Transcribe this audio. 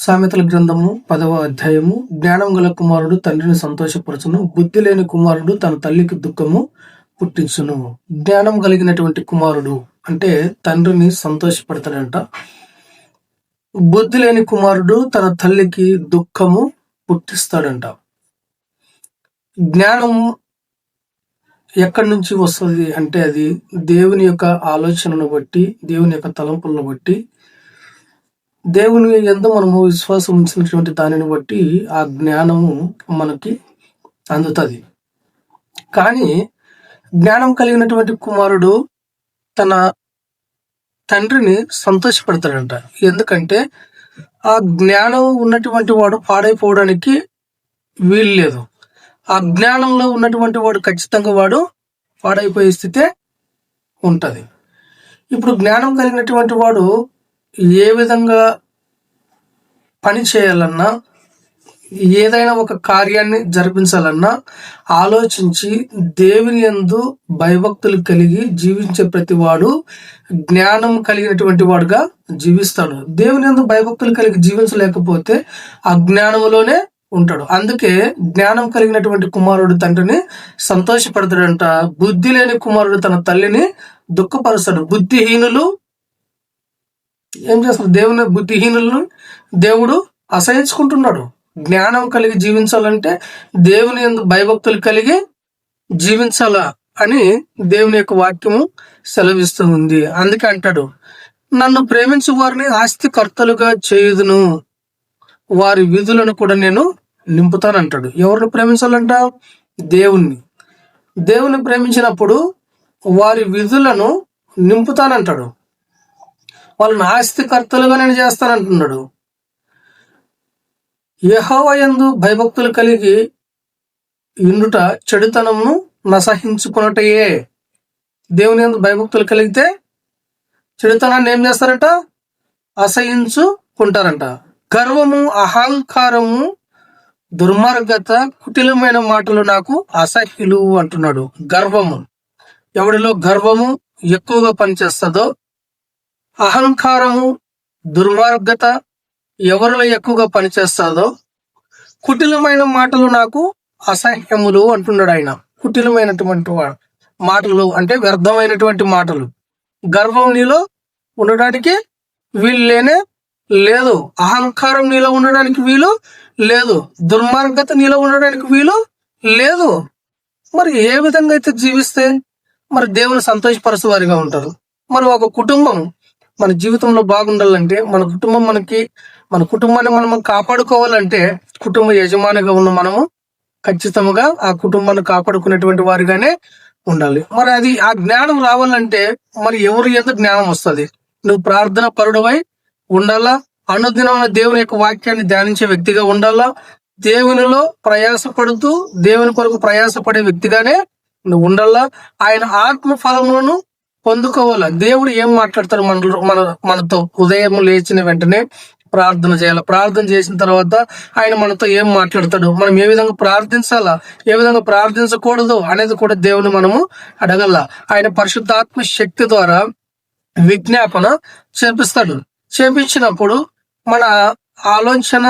సామెతల గ్రంథము 10వ అధ్యాయము. జ్ఞానం గల కుమారుడు తండ్రిని సంతోషపరచును, బుద్ధి లేని కుమారుడు తన తల్లికి దుఃఖము పుట్టించును. జ్ఞానం కలిగినటువంటి కుమారుడు అంటే తండ్రిని సంతోషపడతాడంట. బుద్ధి లేని కుమారుడు తన తల్లికి దుఃఖము పుట్టిస్తాడంట. జ్ఞానం ఎక్కడి నుంచి వస్తుంది అంటే అది దేవుని యొక్క ఆలోచనను బట్టి, దేవుని యొక్క తలంపులను బట్టి, దేవుని యందు మనము విశ్వాసం ఉంచినటువంటి దానిని బట్టి ఆ జ్ఞానము మనకి అందుతుంది. కానీ జ్ఞానం కలిగినటువంటి కుమారుడు తన తండ్రిని సంతోషపెడతాడంట. ఎందుకంటే ఆ జ్ఞానం ఉన్నటువంటి వాడు పాడైపోవడానికి వీలు లేదు. ఆ జ్ఞానంలో ఉన్నటువంటి వాడు ఖచ్చితంగా వాడు పాడైపోయే స్థితే ఉంటది. ఇప్పుడు జ్ఞానం కలిగినటువంటి వాడు ఏ విధంగా పని చేయాలన్నా, ఏదైనా ఒక కార్యాన్ని జరిపించాలన్నా ఆలోచించి దేవుని యందు భయభక్తులు కలిగి జీవించే ప్రతి వాడు జ్ఞానం కలిగినటువంటి వాడుగా జీవిస్తాడు. దేవుని యందు భయభక్తులు కలిగి జీవించలేకపోతే ఆ జ్ఞానంలోనే ఉంటాడు. అందుకే జ్ఞానం కలిగినటువంటి కుమారుడు తండ్రిని సంతోషపడతాడంట. బుద్ధి లేని కుమారుడు తన తల్లిని దుఃఖపరుస్తాడు. బుద్ధిహీనులు ఏం చేస్తారు? బుద్ధిహీనులను దేవుడు అసహించుకుంటున్నాడు. జ్ఞానం కలిగి జీవించాలంటే దేవుని యందు భయభక్తులు కలిగి జీవించాలా అని దేవుని యొక్క వాక్యము సెలవిస్తూ ఉంది. అందుకే అంటాడు, నన్ను ప్రేమించు వారిని ఆస్తికర్తలుగా చేయుదును, వారి విధులను కూడా నేను నింపుతానంటాడు. ఎవరిని ప్రేమించాలంట? దేవుణ్ణి ప్రేమించినప్పుడు వారి విధులను నింపుతానంటాడు. వాళ్ళని ఆస్తికర్తలుగా నేను చేస్తానంటున్నాడు. యెహోవా యందు భయభక్తులు కలిగి ఇండుట చెడుతనమును నసహించుకున్నటయే. దేవుని యందు భయభక్తులు కలిగితే చెడుతనాన్ని ఏం చేస్తారంట? అసహించుకుంటారంట. గర్వము, అహంకారము, దుర్మార్గత, కుటిలమైన మాటలు నాకు అసహ్యులు అంటున్నాడు. గర్వము, ఎవడిలో గర్వము ఎక్కువగా పనిచేస్తుందో, అహంకారము, దుర్మార్గత ఎవరిలో ఎక్కువగా పనిచేస్తుందో, కుటిలమైన మాటలు నాకు అసహ్యములు అంటున్నాడు ఆయన. కుటిలమైనటువంటి మాటలు అంటే వ్యర్థమైనటువంటి మాటలు. గర్వం నీలో ఉండడానికి వీలు లేనే లేదు. అహంకారం నీలో ఉండడానికి వీలు లేదు. దుర్మార్గత నీలో ఉండడానికి వీలు లేదు. మరి ఏ విధంగా అయితే జీవిస్తే మరి దేవుని సంతోషపరచు వారిగా ఉంటారు. మరి ఒక కుటుంబం మన జీవితంలో బాగుండాలంటే, మన కుటుంబాన్ని మనం కాపాడుకోవాలంటే, కుటుంబ యజమానిగా ఉన్న మనము ఖచ్చితంగా ఆ కుటుంబాన్ని కాపాడుకునేటువంటి వారిగానే ఉండాలి. మరి అది ఆ జ్ఞానం రావాలంటే మరి ఎవరి యందు జ్ఞానం వస్తుంది? నువ్వు ప్రార్థన పరుడవై ఉండాలా. అనుదినం దేవుని యొక్క వాక్యాన్ని ధ్యానించే వ్యక్తిగా ఉండాలా. దేవునిలో ప్రయాసపడుతూ దేవుని కొరకు ప్రయాసపడే వ్యక్తిగానే నువ్వు ఉండాలా. ఆయన ఆత్మ ఫలములను పొందుకోవాలా. దేవుడు ఏం మాట్లాడతాడు మనతో? ఉదయం లేచిన వెంటనే ప్రార్థన చేయాలి. ప్రార్థన చేసిన తర్వాత ఆయన మనతో ఏం మాట్లాడతాడు, మనం ఏ విధంగా ప్రార్థించాలా, ఏ విధంగా ప్రార్థించకూడదు అనేది కూడా దేవుని మనము అడగల. ఆయన పరిశుద్ధాత్మ శక్తి ద్వారా విజ్ఞాపన చేపిస్తాడు. చేపించినప్పుడు మన ఆలోచన